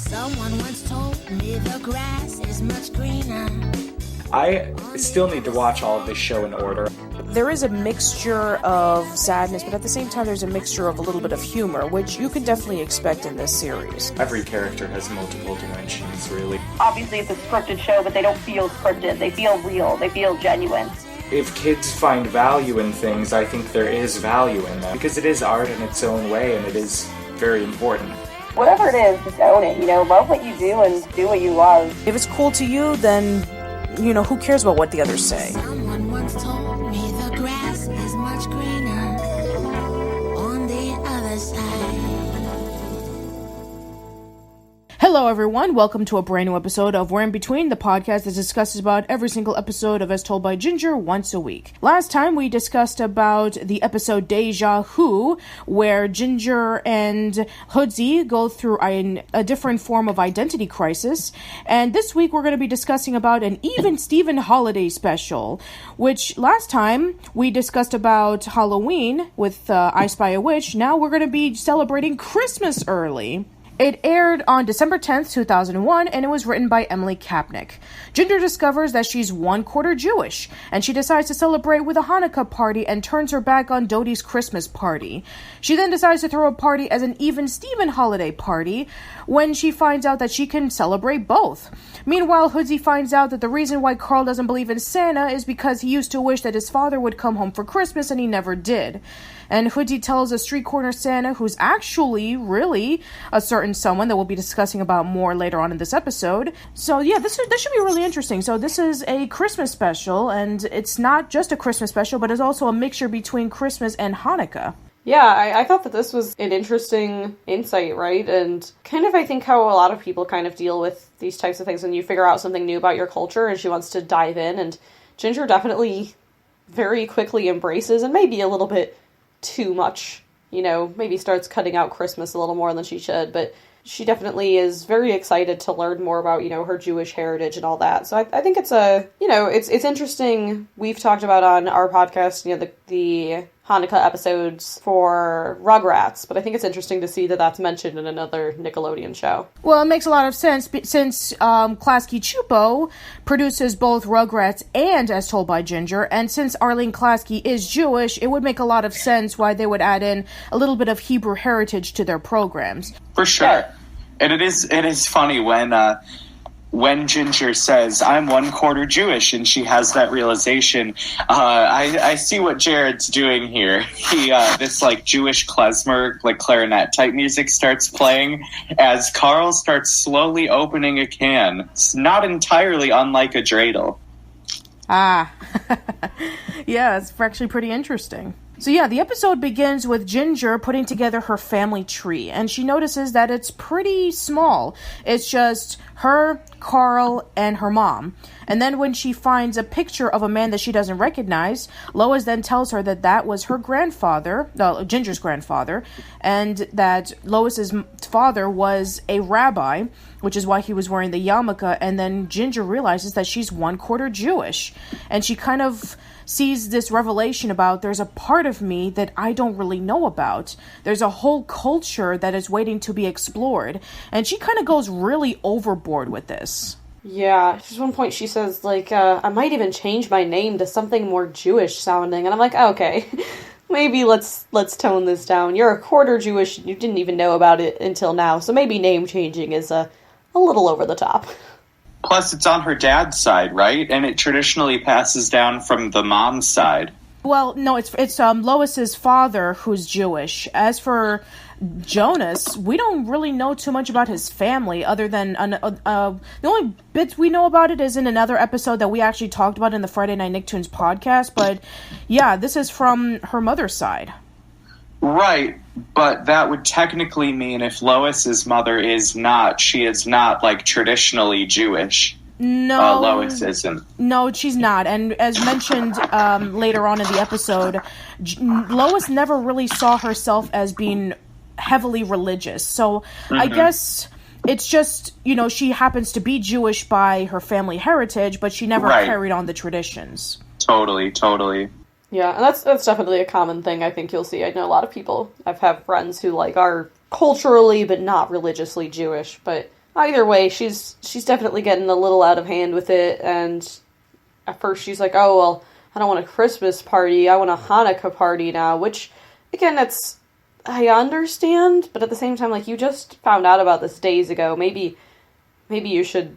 Someone once told me the grass is much greener. I still need to watch all of this show in order. There is a mixture of sadness, but at the same time there's a mixture of a little bit of humor, which you can definitely expect in this series. Every character has multiple dimensions, really. Obviously it's a scripted show, but they don't feel scripted. They feel real. They feel genuine. If kids find value in things, I think there is value in them. Because it is art in its own way, and it is very important. Whatever it is, just own it, love what you do and do what you love. If it's cool to you, then, who cares about what the others say? Someone once told me the grass is much greener on the other side. Hello everyone, welcome to a brand new episode of We're in Between, the podcast that discusses about every single episode of As Told by Ginger once a week. Last time we discussed about the episode Deja Vu, where Ginger and Hoodsey go through a different form of identity crisis, and this week we're going to be discussing about an Even Steven holiday special, which last time we discussed about Halloween with I Spy a Witch. Now we're going to be celebrating Christmas early. It aired on December 10th, 2001, and it was written by Emily Kapnick. Ginger discovers that she's one-quarter Jewish, and she decides to celebrate with a Hanukkah party and turns her back on Dodie's Christmas party. She then decides to throw a party as an Even Steven holiday party when she finds out that she can celebrate both. Meanwhile, Hoodsey finds out that the reason why Carl doesn't believe in Santa is because he used to wish that his father would come home for Christmas and he never did. And Hoodsey tells a street corner Santa, who's actually really a certain someone that we'll be discussing about more later on in this episode. So yeah, this should be really interesting. So this is a Christmas special, and it's not just a Christmas special, but it's also a mixture between Christmas and Hanukkah. Yeah, I thought that this was an interesting insight, right? And kind of I think how a lot of people kind of deal with these types of things when you figure out something new about your culture and she wants to dive in. And Ginger definitely very quickly embraces, and maybe a little bit too much, maybe starts cutting out Christmas a little more than she should, but she definitely is very excited to learn more about, her Jewish heritage and all that. So I think it's it's interesting. We've talked about on our podcast, the Hanukkah episodes for Rugrats, but I think it's interesting to see that that's mentioned in another Nickelodeon show. Well, it makes a lot of sense since Klasky Chupo produces both Rugrats and As Told by Ginger, and since Arlene Klasky is Jewish, it would make a lot of sense why they would add in a little bit of Hebrew heritage to their programs. For sure. And it is funny when Ginger says, I'm one-quarter Jewish, and she has that realization, I see what Jared's doing here. He, this, Jewish klezmer, clarinet type music starts playing as Carl starts slowly opening a can. It's not entirely unlike a dreidel. Ah. Yeah, it's actually pretty interesting. So yeah, the episode begins with Ginger putting together her family tree, and she notices that it's pretty small. It's just her, Carl, and her mom. And then when she finds a picture of a man that she doesn't recognize, Lois then tells her that that was her grandfather, Ginger's grandfather, and that Lois's father was a rabbi, which is why he was wearing the yarmulke. And then Ginger realizes that she's one-quarter Jewish, and she kind of sees this revelation about there's a part of me that I don't really know about. There's a whole culture that is waiting to be explored. And she kind of goes really overboard with this. Yeah, at one point she says, I might even change my name to something more Jewish sounding. And I'm like, okay, maybe let's tone this down. You're a quarter Jewish and you didn't even know about it until now. So maybe name changing is a little over the top. Plus, it's on her dad's side, right? And it traditionally passes down from the mom's side. Well, no, it's Lois's father who's Jewish. As for Jonas, we don't really know too much about his family, other than the only bits we know about it is in another episode that we actually talked about in the Friday Night Nicktoons podcast. But yeah, this is from her mother's side. Right, but that would technically mean if Lois's mother is not traditionally Jewish. No, Lois isn't. No, she's not. And as mentioned later on in the episode, Lois never really saw herself as being heavily religious. So I guess it's just, she happens to be Jewish by her family heritage, but she never carried on the traditions. Totally. Yeah, and that's definitely a common thing I think you'll see. I know a lot of people, I've had friends who, are culturally but not religiously Jewish, but either way, she's definitely getting a little out of hand with it, and at first she's like, oh, well, I don't want a Christmas party, I want a Hanukkah party now, which, again, I understand, but at the same time, like, you just found out about this days ago, maybe you should,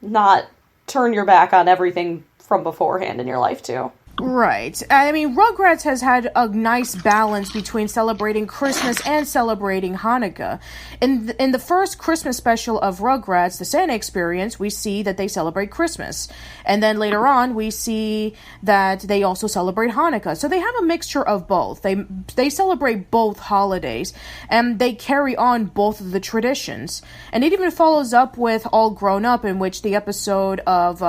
not turn your back on everything from beforehand in your life, too. Right. I mean, Rugrats has had a nice balance between celebrating Christmas and celebrating Hanukkah. In the first Christmas special of Rugrats, The Santa Experience, we see that they celebrate Christmas. And then later on, we see that they also celebrate Hanukkah. So they have a mixture of both. They celebrate both holidays, and they carry on both of the traditions. And it even follows up with All Grown Up, in which the episode of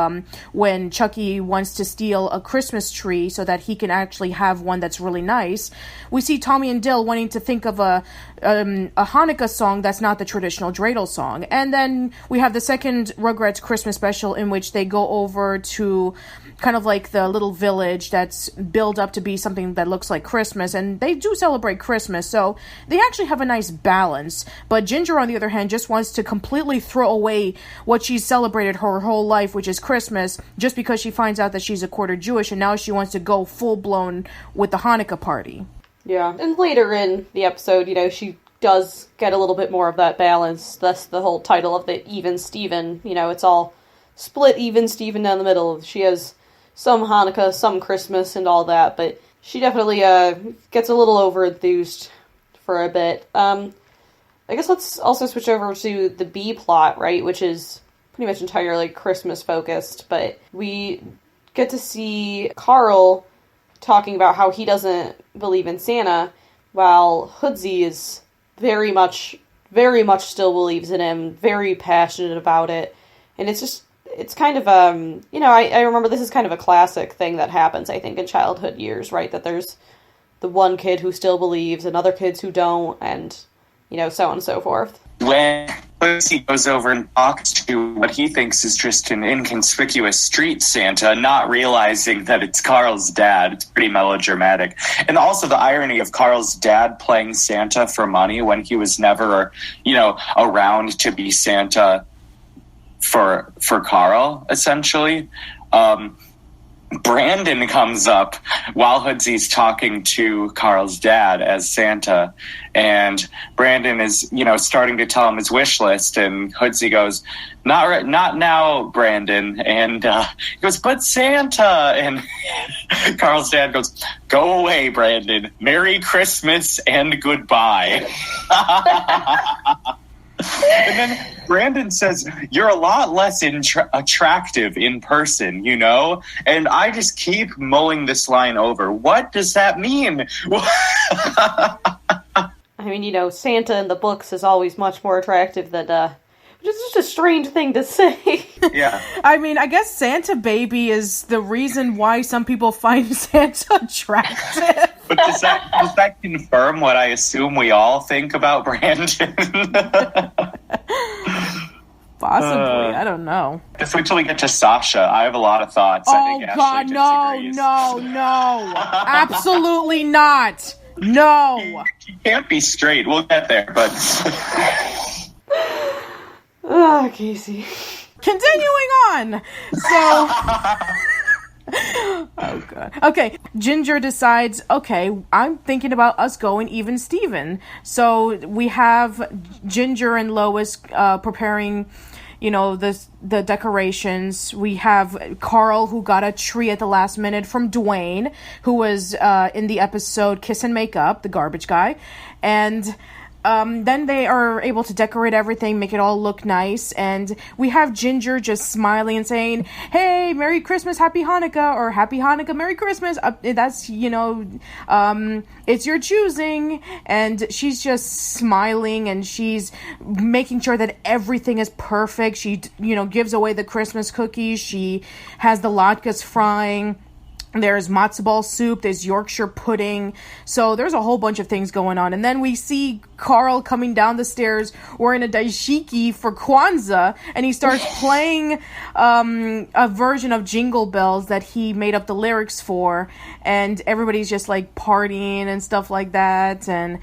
when Chucky wants to steal a Christmas tree so that he can actually have one that's really nice. We see Tommy and Dil wanting to think of a Hanukkah song that's not the traditional dreidel song. And then we have the second Rugrats Christmas special, in which they go over to kind of like the little village that's built up to be something that looks like Christmas, and they do celebrate Christmas, so they actually have a nice balance. But Ginger, on the other hand, just wants to completely throw away what she's celebrated her whole life, which is Christmas, just because she finds out that she's a quarter Jewish, and now she wants to go full-blown with the Hanukkah party. Yeah, and later in the episode, she does get a little bit more of that balance. That's the whole title of the Even Steven. It's all split even Steven down the middle. She has some Hanukkah, some Christmas, and all that, but she definitely gets a little over-enthused for a bit. I guess let's also switch over to the B plot, right, which is pretty much entirely Christmas-focused, but we get to see Carl talking about how he doesn't believe in Santa, while Hoodsey is very much still believes in him, very passionate about it, and it's kind of, I remember this is kind of a classic thing that happens, I think, in childhood years, right? That there's the one kid who still believes and other kids who don't, and, so on and so forth. When Hoodsey goes over and talks to what he thinks is just an inconspicuous street Santa, not realizing that it's Carl's dad, it's pretty melodramatic. And also the irony of Carl's dad playing Santa for money when he was never, around to be Santa for Carl, essentially. Brandon comes up while Hoodsey's talking to Carl's dad as Santa, and Brandon is, starting to tell him his wish list, and Hoodsey goes, not now, Brandon, and he goes, but Santa, and Carl's dad goes, go away, Brandon, Merry Christmas and goodbye. And then Brandon says, you're a lot less attractive in person, And I just keep mulling this line over. What does that mean? I mean, Santa in the books is always much more attractive than, which is just a strange thing to say. Yeah. I mean, I guess Santa Baby is the reason why some people find Santa attractive. But does that confirm what I assume we all think about Brandon? Possibly. I don't know. Just wait till we get to Sasha. I have a lot of thoughts. Oh, God, no. Absolutely not. No. He can't be straight. We'll get there, but... Oh, Casey. Continuing on. So... Oh, God. Okay, Ginger decides, okay, I'm thinking about us going even Steven. So we have Ginger and Lois preparing, the decorations. We have Carl, who got a tree at the last minute from Dwayne, who was in the episode Kiss and Make Up, the garbage guy. And... then they are able to decorate everything, make it all look nice, and we have Ginger just smiling and saying, hey, Merry Christmas, Happy Hanukkah, or Happy Hanukkah, Merry Christmas, that's, it's your choosing, and she's just smiling, and she's making sure that everything is perfect. She, gives away the Christmas cookies, she has the latkes frying. There's matzo ball soup, there's Yorkshire pudding, so there's a whole bunch of things going on. And then we see Carl coming down the stairs wearing a dashiki for Kwanzaa, and he starts playing a version of Jingle Bells that he made up the lyrics for, and everybody's just like partying and stuff like that, and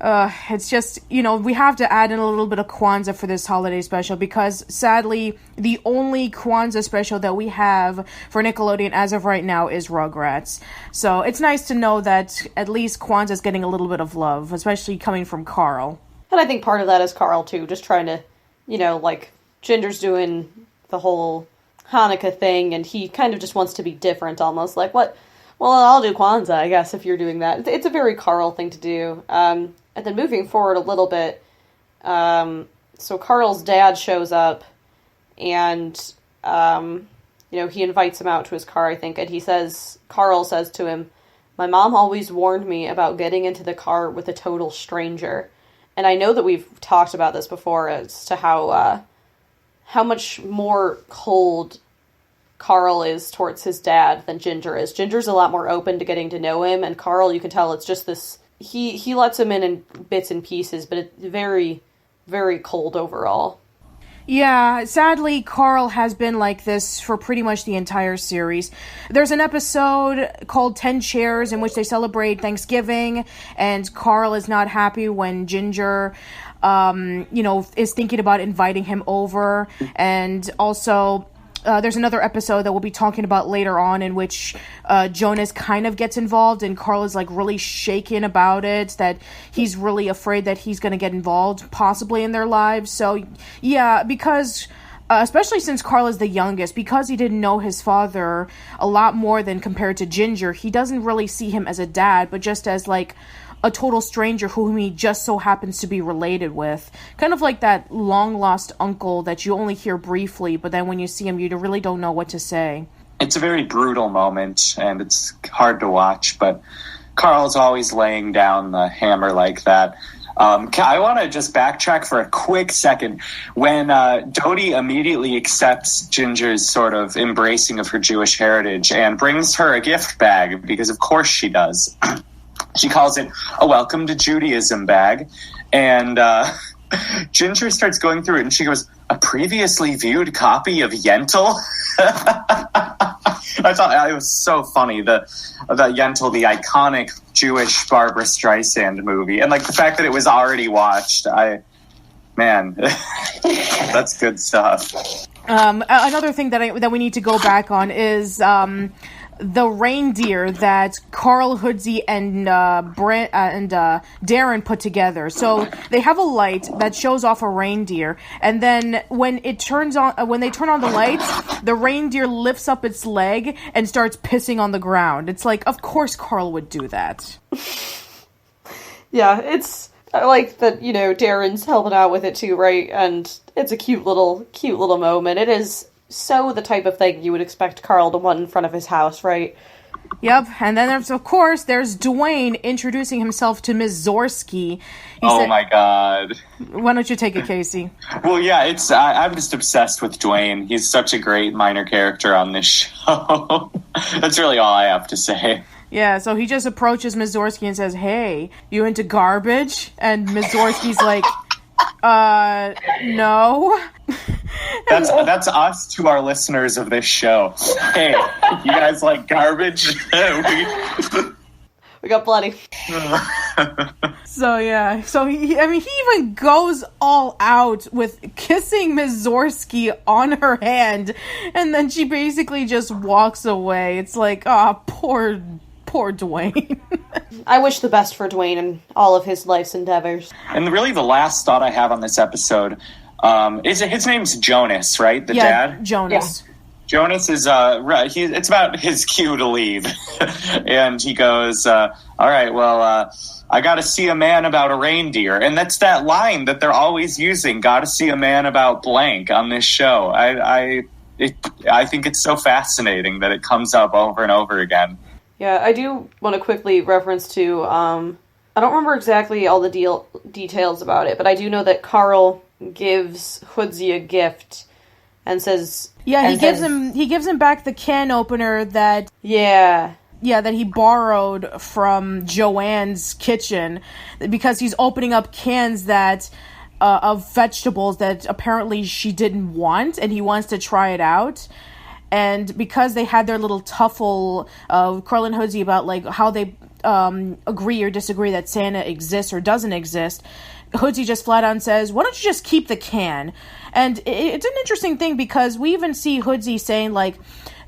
It's just, we have to add in a little bit of Kwanzaa for this holiday special because, sadly, the only Kwanzaa special that we have for Nickelodeon as of right now is Rugrats. So it's nice to know that at least Kwanzaa is getting a little bit of love, especially coming from Carl. And I think part of that is Carl, too, just trying to, like, Ginger's doing the whole Hanukkah thing, and he kind of just wants to be different, almost. Like, what? Well, I'll do Kwanzaa, I guess, if you're doing that. It's a very Carl thing to do. And then moving forward a little bit, so Carl's dad shows up, and, he invites him out to his car, I think, and Carl says to him, "My mom always warned me about getting into the car with a total stranger." And I know that we've talked about this before as to how much more cold Carl is towards his dad than Ginger is. Ginger's a lot more open to getting to know him, and Carl, you can tell it's just this... He lets him in bits and pieces, but it's very, very cold overall. Yeah, sadly, Carl has been like this for pretty much the entire series. There's an episode called 10 Chairs in which they celebrate Thanksgiving, and Carl is not happy when Ginger, is thinking about inviting him over, and also... there's another episode that we'll be talking about later on in which Jonas kind of gets involved and Carl is like really shaken about it, that he's really afraid that he's going to get involved possibly in their lives. So yeah, because especially since Carl is the youngest, because he didn't know his father a lot more than compared to Ginger, he doesn't really see him as a dad, but just as like a total stranger whom he just so happens to be related with. Kind of like that long-lost uncle that you only hear briefly, but then when you see him, you really don't know what to say. It's a very brutal moment, and it's hard to watch, but Carl's always laying down the hammer like that. I want to just backtrack for a quick second. When Dodie immediately accepts Ginger's sort of embracing of her Jewish heritage and brings her a gift bag, because of course she does. She calls it a Welcome to Judaism bag. And Ginger starts going through it, and she goes, "A previously viewed copy of Yentl?" I thought it was so funny. The Yentl, the iconic Jewish Barbra Streisand movie. And, like, the fact that it was already watched, man, that's good stuff. Another thing that we need to go back on is... the reindeer that Carl, Hoodsey, and Darren put together. So they have a light that shows off a reindeer, and then when they turn on the lights, the reindeer lifts up its leg and starts pissing on the ground. It's like, of course Carl would do that. Yeah, I like that, Darren's helping out with it too, right? And it's a cute little moment. It is so the type of thing you would expect Carl to want in front of his house, right? Yep, and then there's Dwayne introducing himself to Ms. Zorsky. My God. Why don't you take it, Casey? Well, yeah, I'm just obsessed with Dwayne. He's such a great minor character on this show. That's really all I have to say. Yeah, so he just approaches Ms. Zorsky and says, "Hey, you into garbage?" And Ms. Zorsky's like, no. That's us to our listeners of this show. Hey, you guys like garbage? We got plenty. So yeah, he even goes all out with kissing Ms. Zorsky on her hand, and then she basically just walks away. It's like, poor Dwayne. I wish the best for Dwayne and all of his life's endeavors. And really the last thought I have on this episode is his name's Jonas, right? The dad? Jonas. Yeah. Jonas is, it's about his cue to leave. And he goes, all right, well, I gotta see a man about a reindeer. And that's that line that they're always using, gotta see a man about blank on this show. I think it's so fascinating that it comes up over and over again. Yeah, I do want to quickly reference to, I don't remember exactly all the details about it, but I do know that Carl gives Hoodsey a gift and says... Yeah, he gives him back the can opener that... Yeah, that he borrowed from Joanne's kitchen, because he's opening up cans that... of vegetables that apparently she didn't want, and he wants to try it out. And because they had their little tuffle of Carl and Hoodsey about like how they agree or disagree that Santa exists or doesn't exist, Hoodsey just flat out says, why don't you just keep the can? And it's an interesting thing because we even see Hoodsey saying, like,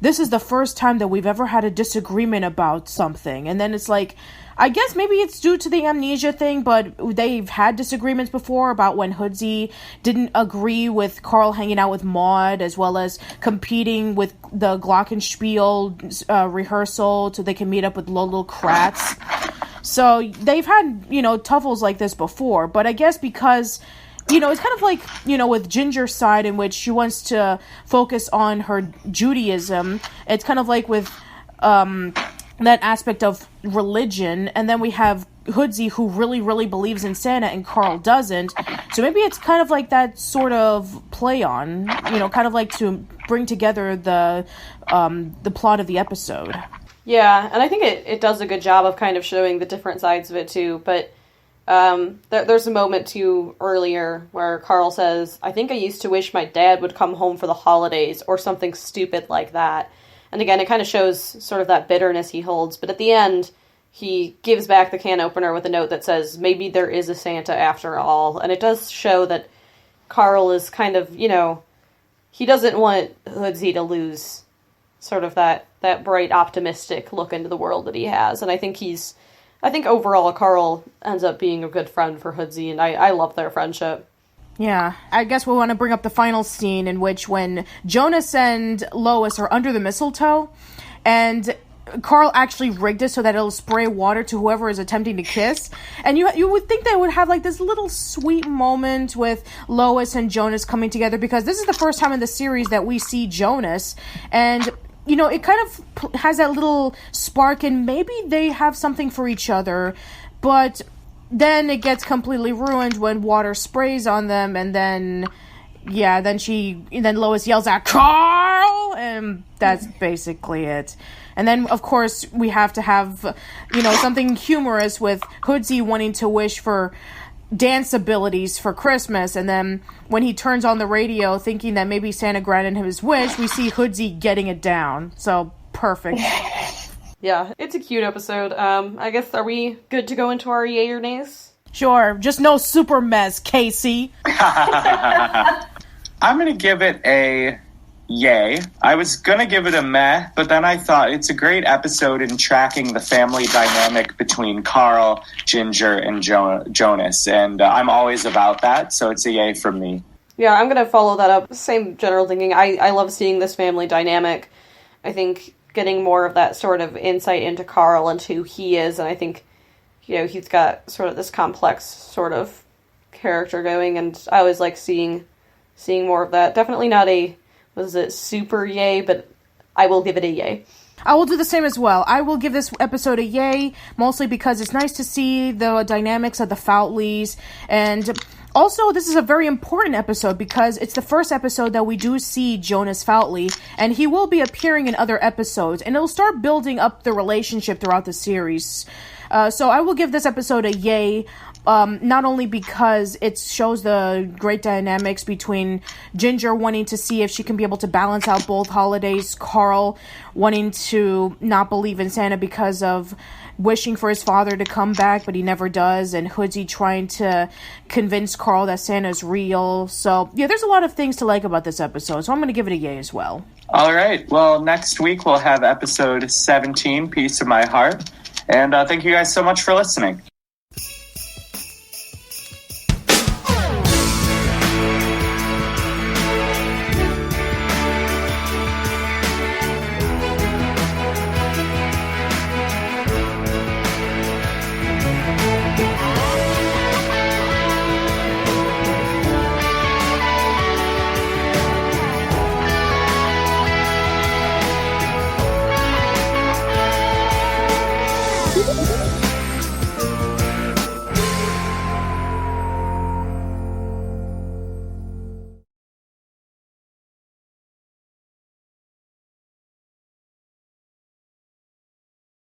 this is the first time that we've ever had a disagreement about something. And then it's like, I guess maybe it's due to the amnesia thing, but they've had disagreements before about when Hoodsey didn't agree with Carl hanging out with Maud, as well as competing with the Glockenspiel rehearsal so they can meet up with Lolo Kratz. So they've had, tuffles like this before, but I guess because, it's kind of like, with Ginger's side in which she wants to focus on her Judaism. It's kind of like with that aspect of religion, and then we have Hoodsey who really, really believes in Santa and Carl doesn't. So maybe it's kind of like that sort of play on, kind of like to bring together the plot of the episode. Yeah, and I think it does a good job of kind of showing the different sides of it too, but there's a moment too earlier where Carl says, I think I used to wish my dad would come home for the holidays, or something stupid like that. And again, it kind of shows sort of that bitterness he holds, but at the end, he gives back the can opener with a note that says, maybe there is a Santa after all, and it does show that Carl is kind of, he doesn't want Hoodsey to lose sort of that bright, optimistic look into the world that he has, and I think overall Carl ends up being a good friend for Hoodsey, and I love their friendship. Yeah, I guess we want to bring up the final scene in which when Jonas and Lois are under the mistletoe, and Carl actually rigged it so that it'll spray water to whoever is attempting to kiss. And you would think they would have like this little sweet moment with Lois and Jonas coming together, because this is the first time in the series that we see Jonas, and it kind of has that little spark, and maybe they have something for each other, but then it gets completely ruined when water sprays on them, and then Lois yells out, Carl! And that's basically it. And then, of course, we have to have, something humorous with Hoodsey wanting to wish for dance abilities for Christmas, and then when he turns on the radio thinking that maybe Santa granted him his wish, we see Hoodsey getting it down. So, perfect. Yeah, it's a cute episode. I guess, are we good to go into our yay or nays? Sure, just no super mess, Casey. I'm going to give it a yay. I was going to give it a meh, but then I thought it's a great episode in tracking the family dynamic between Carl, Ginger, and Jonas, and I'm always about that, so it's a yay from me. Yeah, I'm going to follow that up. Same general thinking. I love seeing this family dynamic. I think getting more of that sort of insight into Carl and who he is, and I think, he's got sort of this complex sort of character going, and I always like seeing more of that. Definitely not a, super yay, but I will give it a yay. I will do the same as well. I will give this episode a yay, mostly because it's nice to see the dynamics of the Foutleys, and also, this is a very important episode because it's the first episode that we do see Jonas Foutley, and he will be appearing in other episodes, and it'll start building up the relationship throughout the series. So I will give this episode a yay, not only because it shows the great dynamics between Ginger wanting to see if she can be able to balance out both holidays, Carl wanting to not believe in Santa because of wishing for his father to come back, but he never does, and Hoodsey trying to convince Carl that Santa's real. So, yeah, there's a lot of things to like about this episode, so I'm going to give it a yay as well. All right. Well, next week we'll have episode 17, Piece of My Heart. And thank you guys so much for listening.